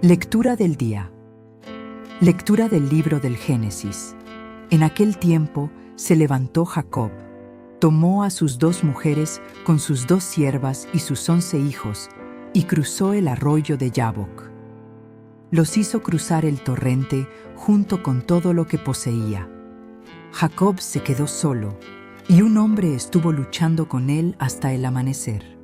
Lectura del día. Lectura del libro del Génesis. En aquel tiempo se levantó Jacob, tomó a sus 2 mujeres con sus 2 siervas y sus 11 hijos, y cruzó el arroyo de Jaboc. Los hizo cruzar el torrente junto con todo lo que poseía. Jacob se quedó solo, y un hombre estuvo luchando con él hasta el amanecer.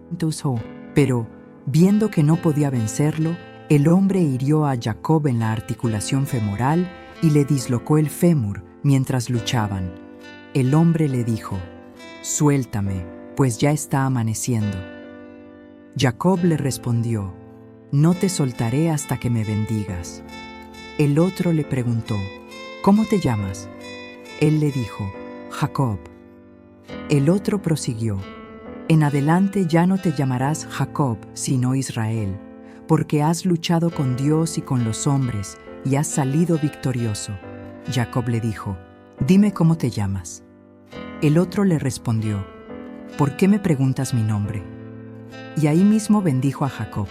Pero, viendo que no podía vencerlo, el hombre hirió a Jacob en la articulación femoral y le dislocó el fémur mientras luchaban. El hombre le dijo: «Suéltame, pues ya está amaneciendo». Jacob le respondió: «No te soltaré hasta que me bendigas». El otro le preguntó: «¿Cómo te llamas?». Él le dijo: «Jacob». El otro prosiguió: «En adelante ya no te llamarás Jacob, sino Israel, porque has luchado con Dios y con los hombres, y has salido victorioso». Jacob le dijo: «Dime cómo te llamas». El otro le respondió: «¿Por qué me preguntas mi nombre?». Y ahí mismo bendijo a Jacob.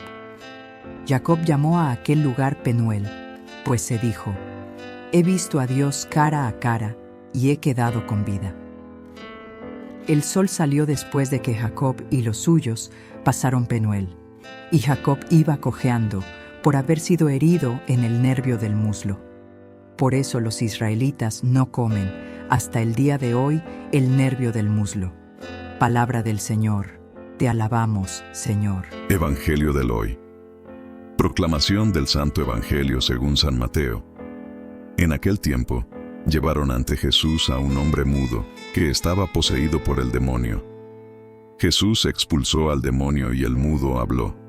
Jacob llamó a aquel lugar Penuel, pues se dijo: «He visto a Dios cara a cara, y he quedado con vida». El sol salió después de que Jacob y los suyos pasaron Penuel, y Jacob iba cojeando por haber sido herido en el nervio del muslo. Por eso los israelitas no comen hasta el día de hoy el nervio del muslo. Palabra del Señor. Te alabamos, Señor. Evangelio del hoy. Proclamación del Santo Evangelio según San Mateo. En aquel tiempo, llevaron ante Jesús a un hombre mudo que estaba poseído por el demonio. Jesús expulsó al demonio y el mudo habló.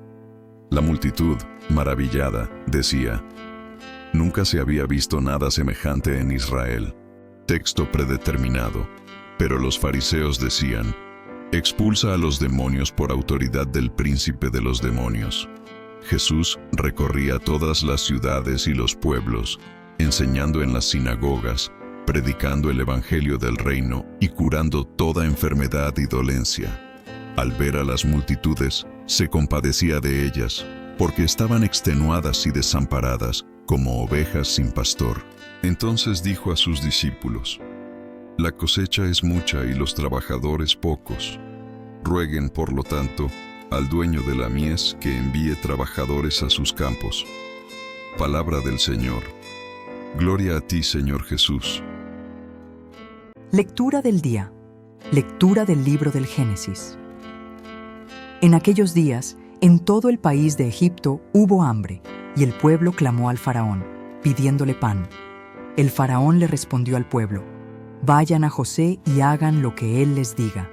La multitud, maravillada, decía: «Nunca se había visto nada semejante en Israel». Texto predeterminado. Pero los fariseos decían: «Expulsa a los demonios por autoridad del príncipe de los demonios». Jesús recorría todas las ciudades y los pueblos, enseñando en las sinagogas, predicando el evangelio del reino y curando toda enfermedad y dolencia. Al ver a las multitudes, se compadecía de ellas, porque estaban extenuadas y desamparadas, como ovejas sin pastor. Entonces dijo a sus discípulos: «La cosecha es mucha y los trabajadores pocos. Rueguen, por lo tanto, al dueño de la mies que envíe trabajadores a sus campos». Palabra del Señor. Gloria a ti, Señor Jesús. Lectura del día. Lectura del libro del Génesis. En aquellos días, en todo el país de Egipto hubo hambre, y el pueblo clamó al faraón, pidiéndole pan. El faraón le respondió al pueblo: «Vayan a José y hagan lo que él les diga».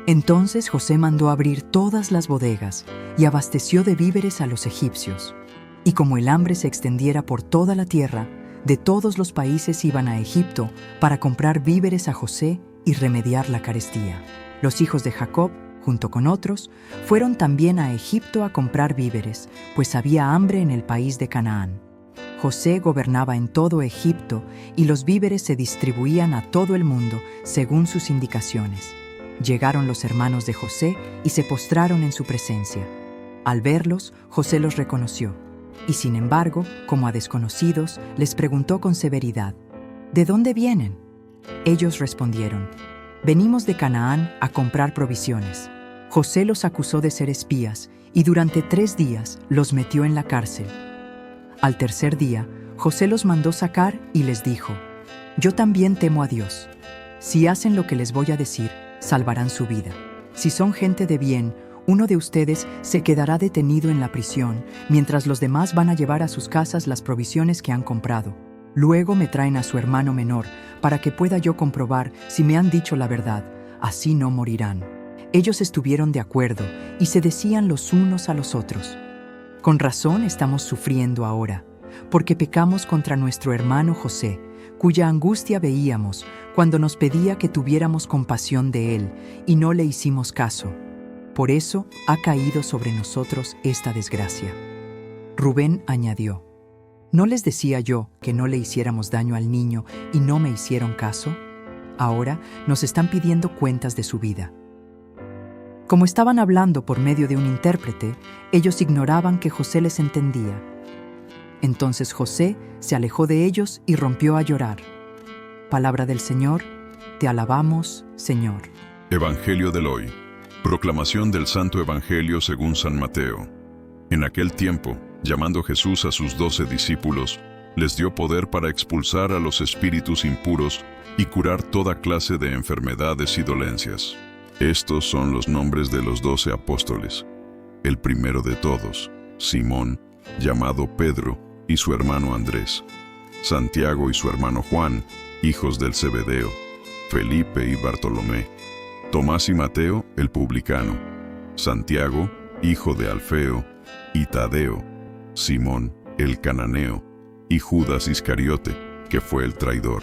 Entonces José mandó abrir todas las bodegas y abasteció de víveres a los egipcios. Y como el hambre se extendiera por toda la tierra, de todos los países iban a Egipto para comprar víveres a José y remediar la carestía. Los hijos de Jacob, junto con otros, fueron también a Egipto a comprar víveres, pues había hambre en el país de Canaán. José gobernaba en todo Egipto y los víveres se distribuían a todo el mundo según sus indicaciones. Llegaron los hermanos de José y se postraron en su presencia. Al verlos, José los reconoció. Y sin embargo, como a desconocidos, les preguntó con severidad: «¿De dónde vienen?». Ellos respondieron: «Venimos de Canaán a comprar provisiones». José los acusó de ser espías y durante 3 días los metió en la cárcel. Al tercer día, José los mandó sacar y les dijo: «Yo también temo a Dios. Si hacen lo que les voy a decir, salvarán su vida. Si son gente de bien, uno de ustedes se quedará detenido en la prisión, mientras los demás van a llevar a sus casas las provisiones que han comprado. Luego me traen a su hermano menor, para que pueda yo comprobar si me han dicho la verdad. Así no morirán». Ellos estuvieron de acuerdo y se decían los unos a los otros: «Con razón estamos sufriendo ahora, porque pecamos contra nuestro hermano José, cuya angustia veíamos cuando nos pedía que tuviéramos compasión de él, y no le hicimos caso. Por eso ha caído sobre nosotros esta desgracia». Rubén añadió: «¿No les decía yo que no le hiciéramos daño al niño y no me hicieron caso? Ahora nos están pidiendo cuentas de su vida». Como estaban hablando por medio de un intérprete, ellos ignoraban que José les entendía. Entonces José se alejó de ellos y rompió a llorar. Palabra del Señor, te alabamos, Señor. Evangelio del hoy. Proclamación del Santo Evangelio según San Mateo. En aquel tiempo, llamando Jesús a sus 12 discípulos, les dio poder para expulsar a los espíritus impuros y curar toda clase de enfermedades y dolencias. Estos son los nombres de los 12 apóstoles. El primero de todos, Simón, llamado Pedro, y su hermano Andrés. Santiago y su hermano Juan, hijos del Zebedeo. Felipe y Bartolomé. Tomás y Mateo, el publicano. Santiago, hijo de Alfeo, y Tadeo. Simón, el cananeo, y Judas Iscariote, que fue el traidor.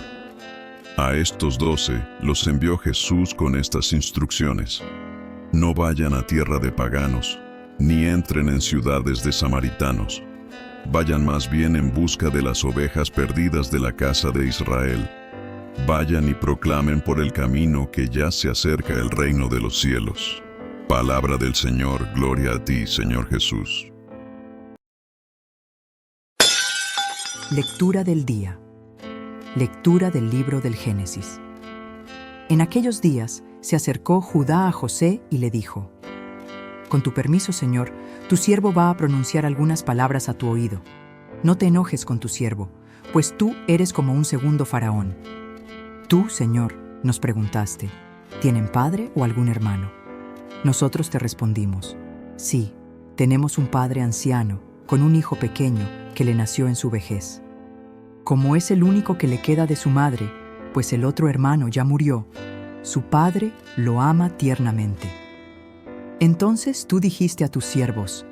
A estos 12 los envió Jesús con estas instrucciones: no vayan a tierra de paganos, ni entren en ciudades de samaritanos. Vayan más bien en busca de las ovejas perdidas de la casa de Israel. Vayan y proclamen por el camino que ya se acerca el reino de los cielos. Palabra del Señor, gloria a ti, Señor Jesús. Lectura del día. Lectura del libro del Génesis. En aquellos días se acercó Judá a José y le dijo: con tu permiso, Señor, tu siervo va a pronunciar algunas palabras a tu oído. No te enojes con tu siervo, pues tú eres como un segundo faraón. Tú, Señor, nos preguntaste: ¿tienen padre o algún hermano? Nosotros te respondimos: sí, tenemos un padre anciano, con un hijo pequeño que le nació en su vejez. Como es el único que le queda de su madre, pues el otro hermano ya murió, su padre lo ama tiernamente. Entonces tú dijiste a tus siervos: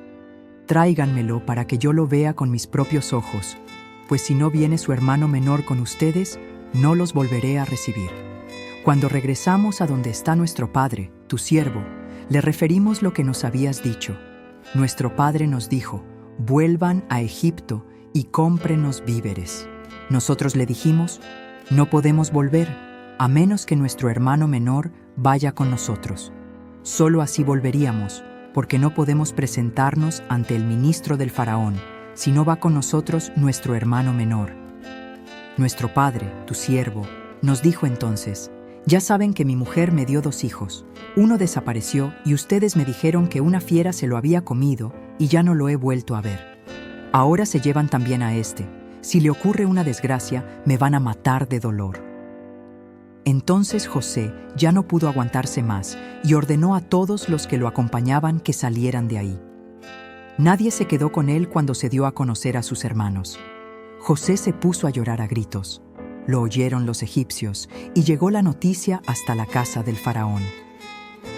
tráiganmelo para que yo lo vea con mis propios ojos, pues si no viene su hermano menor con ustedes, no los volveré a recibir. Cuando regresamos a donde está nuestro padre, tu siervo, le referimos lo que nos habías dicho. Nuestro padre nos dijo: vuelvan a Egipto y cómprenos víveres. Nosotros le dijimos: no podemos volver, a menos que nuestro hermano menor vaya con nosotros. Solo así volveríamos, porque no podemos presentarnos ante el ministro del faraón, si no va con nosotros nuestro hermano menor. Nuestro padre, tu siervo, nos dijo entonces: ya saben que mi mujer me dio 2 hijos. Uno desapareció y ustedes me dijeron que una fiera se lo había comido y ya no lo he vuelto a ver. Ahora se llevan también a este. Si le ocurre una desgracia, me van a matar de dolor. Entonces José ya no pudo aguantarse más y ordenó a todos los que lo acompañaban que salieran de ahí. Nadie se quedó con él cuando se dio a conocer a sus hermanos. José se puso a llorar a gritos. Lo oyeron los egipcios y llegó la noticia hasta la casa del faraón.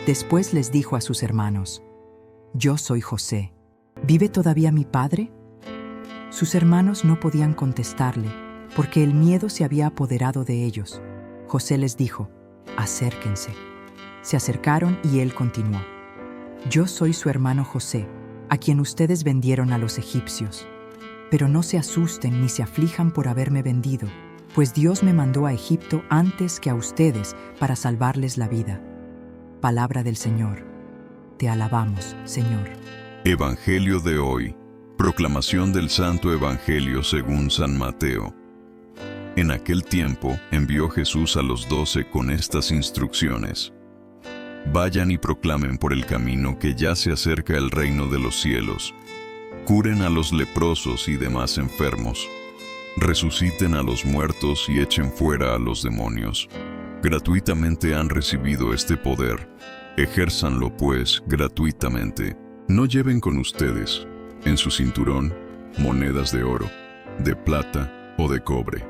Después les dijo a sus hermanos: yo soy José. ¿Vive todavía mi padre? Sus hermanos no podían contestarle, porque el miedo se había apoderado de ellos. José les dijo: acérquense. Se acercaron y él continuó: yo soy su hermano José, a quien ustedes vendieron a los egipcios. Pero no se asusten ni se aflijan por haberme vendido, pues Dios me mandó a Egipto antes que a ustedes para salvarles la vida. Palabra del Señor. Te alabamos, Señor. Evangelio de hoy. Proclamación del Santo Evangelio según San Mateo. En aquel tiempo envió Jesús a los 12 con estas instrucciones: vayan y proclamen por el camino que ya se acerca el reino de los cielos. Curen a los leprosos y demás enfermos. Resuciten a los muertos y echen fuera a los demonios. Gratuitamente han recibido este poder. Ejérzanlo pues gratuitamente. No lleven con ustedes, en su cinturón, monedas de oro, de plata o de cobre.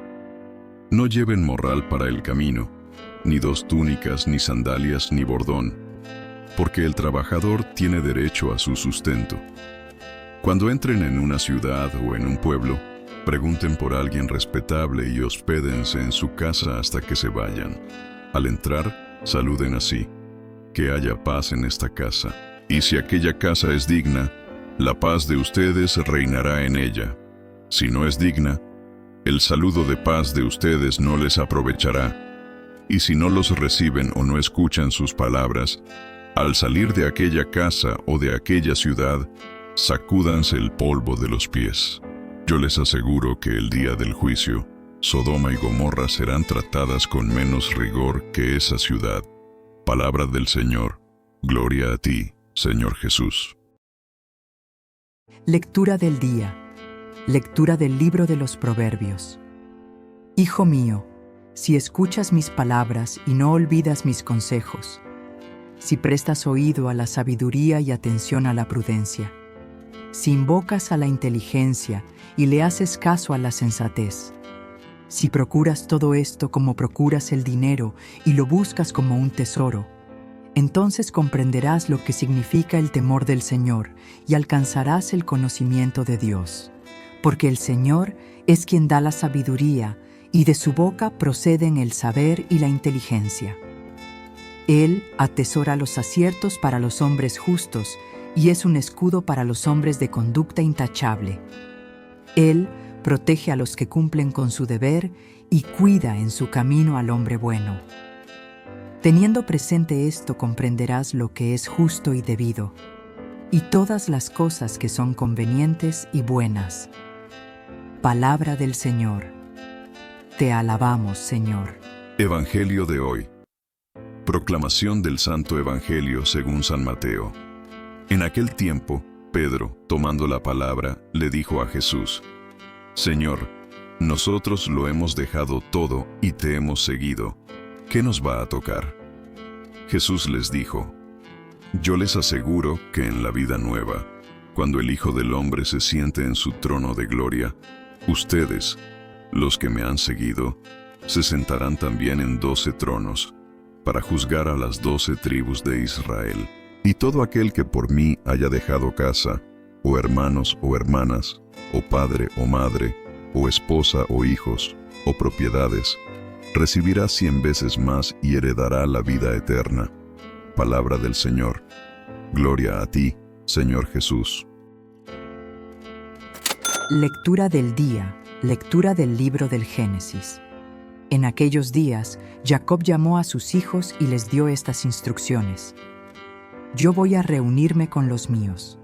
No lleven morral para el camino, ni 2 túnicas, ni sandalias, ni bordón, porque el trabajador tiene derecho a su sustento. Cuando entren en una ciudad o en un pueblo, pregunten por alguien respetable y hospédense en su casa hasta que se vayan. Al entrar, saluden así: que haya paz en esta casa. Y si aquella casa es digna, la paz de ustedes reinará en ella. Si no es digna, el saludo de paz de ustedes no les aprovechará. Y si no los reciben o no escuchan sus palabras, al salir de aquella casa o de aquella ciudad, sacúdanse el polvo de los pies. Yo les aseguro que el día del juicio, Sodoma y Gomorra serán tratadas con menos rigor que esa ciudad. Palabra del Señor. Gloria a ti, Señor Jesús. Lectura del día. Lectura del libro de los Proverbios. Hijo mío, si escuchas mis palabras y no olvidas mis consejos, si prestas oído a la sabiduría y atención a la prudencia, si invocas a la inteligencia y le haces caso a la sensatez, si procuras todo esto como procuras el dinero y lo buscas como un tesoro, entonces comprenderás lo que significa el temor del Señor y alcanzarás el conocimiento de Dios. Porque el Señor es quien da la sabiduría y de su boca proceden el saber y la inteligencia. Él atesora los aciertos para los hombres justos y es un escudo para los hombres de conducta intachable. Él protege a los que cumplen con su deber y cuida en su camino al hombre bueno. Teniendo presente esto, comprenderás lo que es justo y debido, y todas las cosas que son convenientes y buenas. Palabra del Señor. Te alabamos, Señor. Evangelio de hoy. Proclamación del Santo Evangelio según San Mateo. En aquel tiempo, Pedro, tomando la palabra, le dijo a Jesús: Señor, nosotros lo hemos dejado todo y te hemos seguido. ¿Qué nos va a tocar? Jesús les dijo: Yo les aseguro que en la vida nueva, cuando el Hijo del Hombre se siente en su trono de gloria, ustedes, los que me han seguido, se sentarán también en 12 tronos, para juzgar a las 12 tribus de Israel. Y todo aquel que por mí haya dejado casa, o hermanos o hermanas, o padre o madre, o esposa o hijos, o propiedades, recibirá 100 veces más y heredará la vida eterna. Palabra del Señor. Gloria a ti, Señor Jesús. Lectura del día. Lectura del libro del Génesis. En aquellos días, Jacob llamó a sus hijos y les dio estas instrucciones: Yo voy a reunirme con los míos.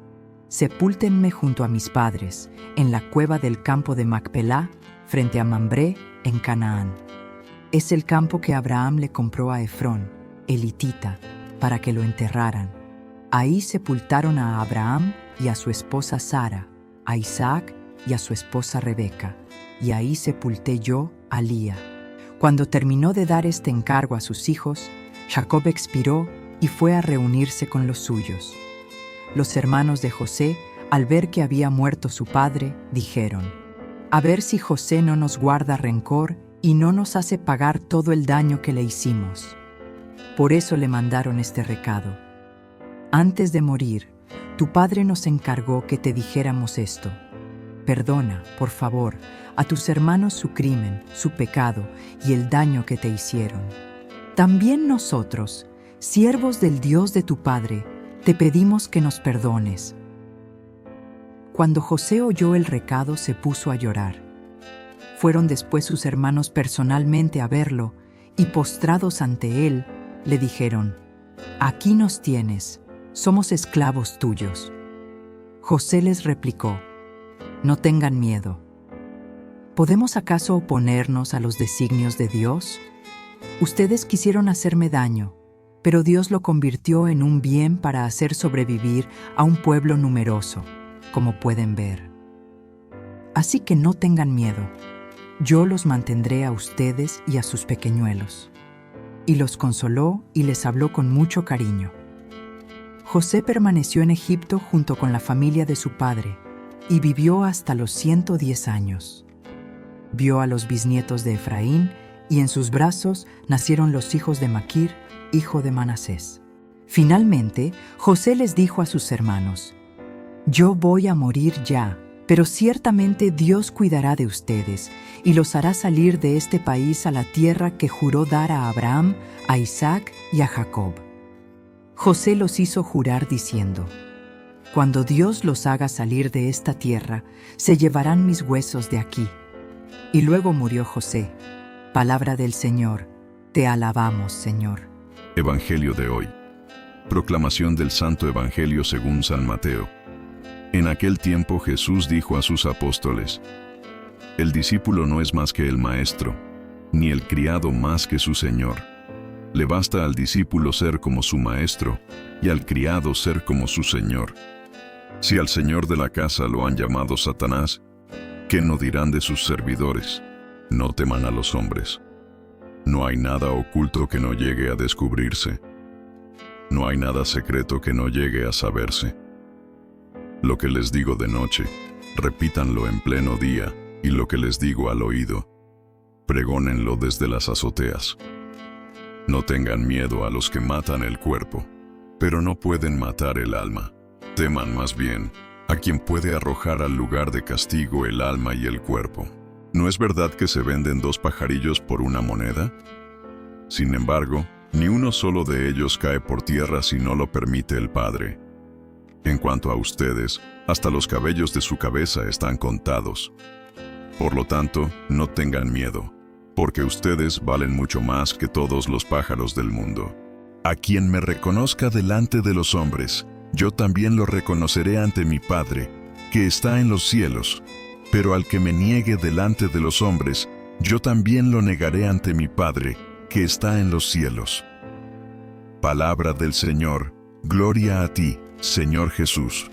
Sepúltenme junto a mis padres, en la cueva del campo de Macpelá, frente a Mambré, en Canaán. Es el campo que Abraham le compró a Efrón, el hitita, para que lo enterraran. Ahí sepultaron a Abraham y a su esposa Sara, a Isaac y a su esposa Rebeca, y ahí sepulté yo a Lía. Cuando terminó de dar este encargo a sus hijos, Jacob expiró y fue a reunirse con los suyos. Los hermanos de José, al ver que había muerto su padre, dijeron: A ver si José no nos guarda rencor y no nos hace pagar todo el daño que le hicimos. Por eso le mandaron este recado: Antes de morir, tu padre nos encargó que te dijéramos esto: Perdona, por favor, a tus hermanos su crimen, su pecado y el daño que te hicieron. También nosotros, siervos del Dios de tu padre, te pedimos que nos perdones. Cuando José oyó el recado, se puso a llorar. Fueron después sus hermanos personalmente a verlo y, postrados ante él, le dijeron: Aquí nos tienes, somos esclavos tuyos. José les replicó: No tengan miedo. ¿Podemos acaso oponernos a los designios de Dios? Ustedes quisieron hacerme daño, pero Dios lo convirtió en un bien para hacer sobrevivir a un pueblo numeroso, como pueden ver. Así que no tengan miedo. Yo los mantendré a ustedes y a sus pequeñuelos. Y los consoló y les habló con mucho cariño. José permaneció en Egipto junto con la familia de su padre y vivió hasta los 110 años. Vio a los bisnietos de Efraín y en sus brazos nacieron los hijos de Maquir, hijo de Manasés. Finalmente, José les dijo a sus hermanos: Yo voy a morir ya, pero ciertamente Dios cuidará de ustedes y los hará salir de este país a la tierra que juró dar a Abraham, a Isaac y a Jacob. José los hizo jurar diciendo: Cuando Dios los haga salir de esta tierra, se llevarán mis huesos de aquí. Y luego murió José. Palabra del Señor. Te alabamos, Señor. Evangelio de hoy. Proclamación del Santo Evangelio según San Mateo. En aquel tiempo Jesús dijo a sus apóstoles: El discípulo no es más que el maestro, ni el criado más que su señor. Le basta al discípulo ser como su maestro, y al criado ser como su señor. Si al señor de la casa lo han llamado Satanás, ¿qué no dirán de sus servidores? No teman a los hombres. No hay nada oculto que no llegue a descubrirse. No hay nada secreto que no llegue a saberse. Lo que les digo de noche, repítanlo en pleno día, y lo que les digo al oído, pregónenlo desde las azoteas. No tengan miedo a los que matan el cuerpo, pero no pueden matar el alma. Teman más bien a quien puede arrojar al lugar de castigo el alma y el cuerpo. ¿No es verdad que se venden 2 pajarillos por una moneda? Sin embargo, ni uno solo de ellos cae por tierra si no lo permite el Padre. En cuanto a ustedes, hasta los cabellos de su cabeza están contados. Por lo tanto, no tengan miedo, porque ustedes valen mucho más que todos los pájaros del mundo. A quien me reconozca delante de los hombres, yo también lo reconoceré ante mi Padre, que está en los cielos. Pero al que me niegue delante de los hombres, yo también lo negaré ante mi Padre, que está en los cielos. Palabra del Señor. Gloria a ti, Señor Jesús.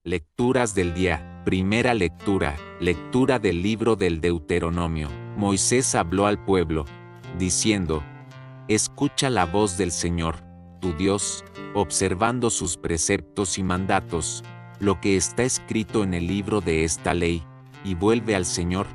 Lecturas del día. Primera lectura. Lectura del libro del Deuteronomio. Moisés habló al pueblo, diciendo: Escucha la voz del Señor, tu Dios, observando sus preceptos y mandatos, lo que está escrito en el libro de esta ley, y vuelve al Señor,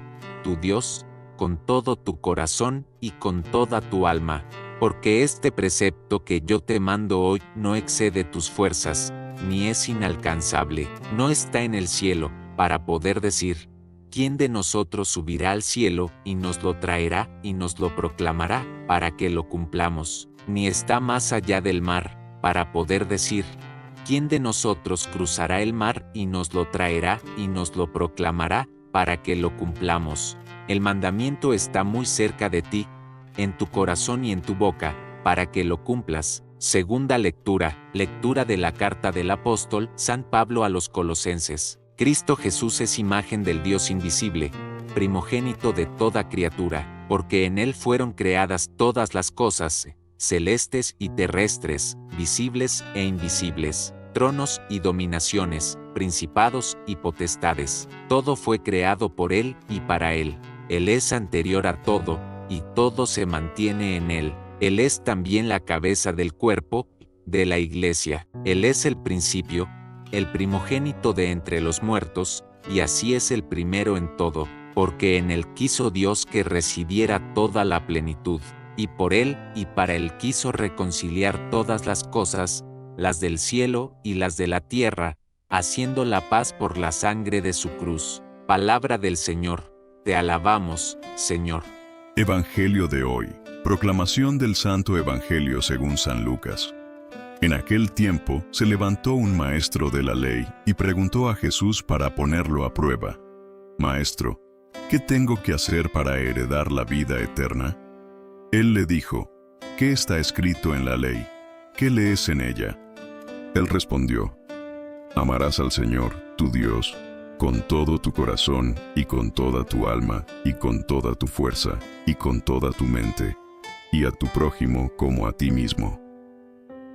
tu Dios, con todo tu corazón y con toda tu alma, porque este precepto que yo te mando hoy no excede tus fuerzas, ni es inalcanzable, no está en el cielo, para poder decir: ¿Quién de nosotros subirá al cielo y nos lo traerá y nos lo proclamará para que lo cumplamos? Ni está más allá del mar, para poder decir: ¿Quién de nosotros cruzará el mar y nos lo traerá y nos lo proclamará para que lo cumplamos? El mandamiento está muy cerca de ti, en tu corazón y en tu boca, para que lo cumplas. Segunda lectura. Lectura de la carta del apóstol San Pablo a los Colosenses. Cristo Jesús es imagen del Dios invisible, primogénito de toda criatura, porque en Él fueron creadas todas las cosas, celestes y terrestres, visibles e invisibles, tronos y dominaciones, principados y potestades. Todo fue creado por Él y para Él. Él es anterior a todo, y todo se mantiene en Él. Él es también la cabeza del cuerpo, de la Iglesia. Él es el principio, el primogénito de entre los muertos, y así es el primero en todo, porque en Él quiso Dios que residiera toda la plenitud, y por Él y para Él quiso reconciliar todas las cosas, las del cielo y las de la tierra, haciendo la paz por la sangre de su cruz. Palabra del Señor. Te alabamos, Señor. Evangelio de hoy. Proclamación del Santo Evangelio según San Lucas. En aquel tiempo se levantó un maestro de la ley y preguntó a Jesús para ponerlo a prueba: Maestro, ¿qué tengo que hacer para heredar la vida eterna? Él le dijo: ¿Qué está escrito en la ley? ¿Qué lees en ella? Él respondió: Amarás al Señor, tu Dios, con todo tu corazón, y con toda tu alma, y con toda tu fuerza, y con toda tu mente, y a tu prójimo como a ti mismo.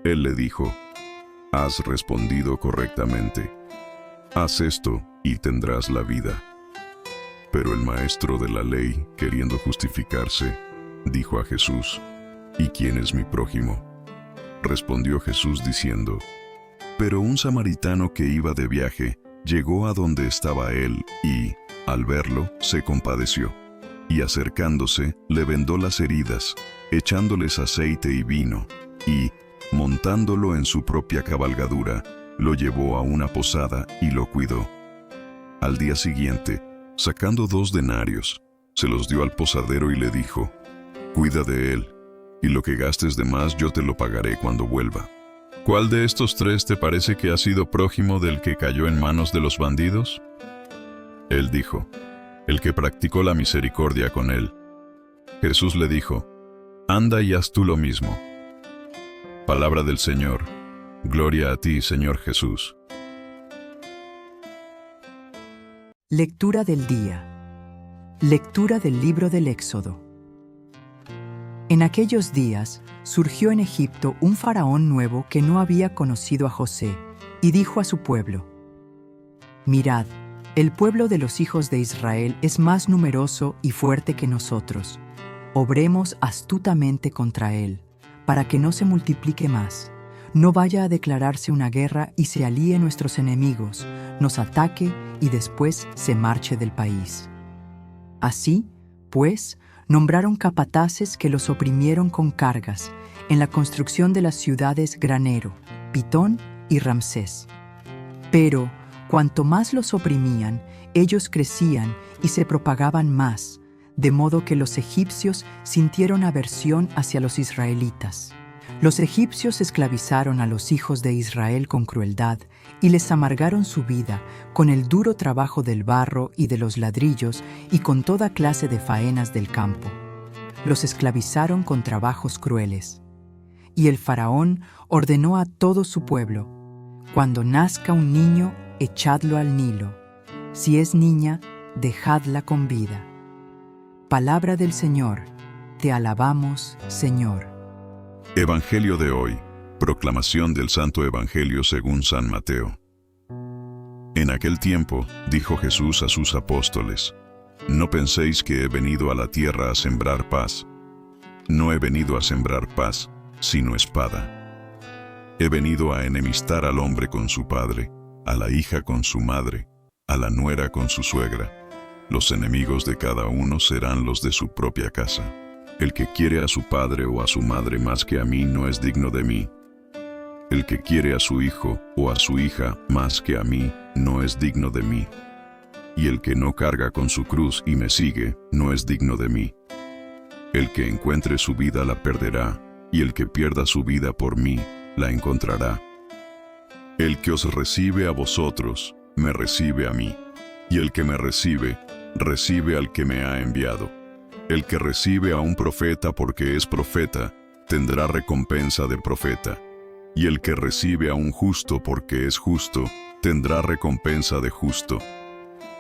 Él le dijo: Has respondido correctamente. Haz esto, y tendrás la vida. Pero el maestro de la ley, queriendo justificarse, dijo a Jesús: ¿Y quién es mi prójimo? Respondió Jesús diciendo: Pero un samaritano que iba de viaje, llegó a donde estaba él, y, al verlo, se compadeció. Y acercándose, le vendó las heridas, echándoles aceite y vino, y, montándolo en su propia cabalgadura, lo llevó a una posada y lo cuidó. Al día siguiente, sacando 2 denarios, se los dio al posadero y le dijo: Cuida de él, y lo que gastes de más yo te lo pagaré cuando vuelva. ¿Cuál de estos 3 te parece que ha sido prójimo del que cayó en manos de los bandidos? Él dijo: El que practicó la misericordia con él. Jesús le dijo: Anda y haz tú lo mismo. Palabra del Señor. Gloria a ti, Señor Jesús. Lectura del día. Lectura del libro del Éxodo. En aquellos días surgió en Egipto un faraón nuevo que no había conocido a José, y dijo a su pueblo: Mirad, el pueblo de los hijos de Israel es más numeroso y fuerte que nosotros. Obremos astutamente contra él, para que no se multiplique más, no vaya a declararse una guerra y se alíe nuestros enemigos, nos ataque y después se marche del país. Así, pues, nombraron capataces que los oprimieron con cargas en la construcción de las ciudades Granero, Pitón y Ramsés. Pero, cuanto más los oprimían, ellos crecían y se propagaban más, de modo que los egipcios sintieron aversión hacia los israelitas. Los egipcios esclavizaron a los hijos de Israel con crueldad y les amargaron su vida con el duro trabajo del barro y de los ladrillos y con toda clase de faenas del campo. Los esclavizaron con trabajos crueles. Y el faraón ordenó a todo su pueblo: cuando nazca un niño, echadlo al Nilo. Si es niña, dejadla con vida. Palabra del Señor. Te alabamos, Señor. Evangelio de hoy. Proclamación del Santo Evangelio según San Mateo. En aquel tiempo, dijo Jesús a sus apóstoles: No penséis que he venido a la tierra a sembrar paz. No he venido a sembrar paz, sino espada. He venido a enemistar al hombre con su padre, a la hija con su madre, a la nuera con su suegra. Los enemigos de cada uno serán los de su propia casa. El que quiere a su padre o a su madre más que a mí no es digno de mí. El que quiere a su hijo o a su hija más que a mí no es digno de mí. Y el que no carga con su cruz y me sigue no es digno de mí. El que encuentre su vida la perderá, y el que pierda su vida por mí la encontrará. El que os recibe a vosotros, me recibe a mí, y el que me recibe, recibe al que me ha enviado. El que recibe a un profeta porque es profeta, tendrá recompensa de profeta. Y el que recibe a un justo porque es justo, tendrá recompensa de justo.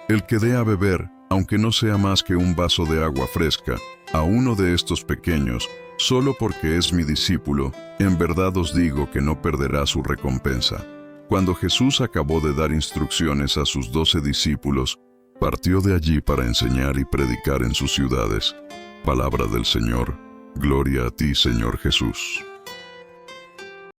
El que dé a beber, aunque no sea más que un vaso de agua fresca, a uno de estos pequeños, solo porque es mi discípulo, en verdad os digo que no perderá su recompensa. Cuando Jesús acabó de dar instrucciones a sus 12 discípulos, partió de allí para enseñar y predicar en sus ciudades. Palabra del Señor. Gloria a ti, Señor Jesús.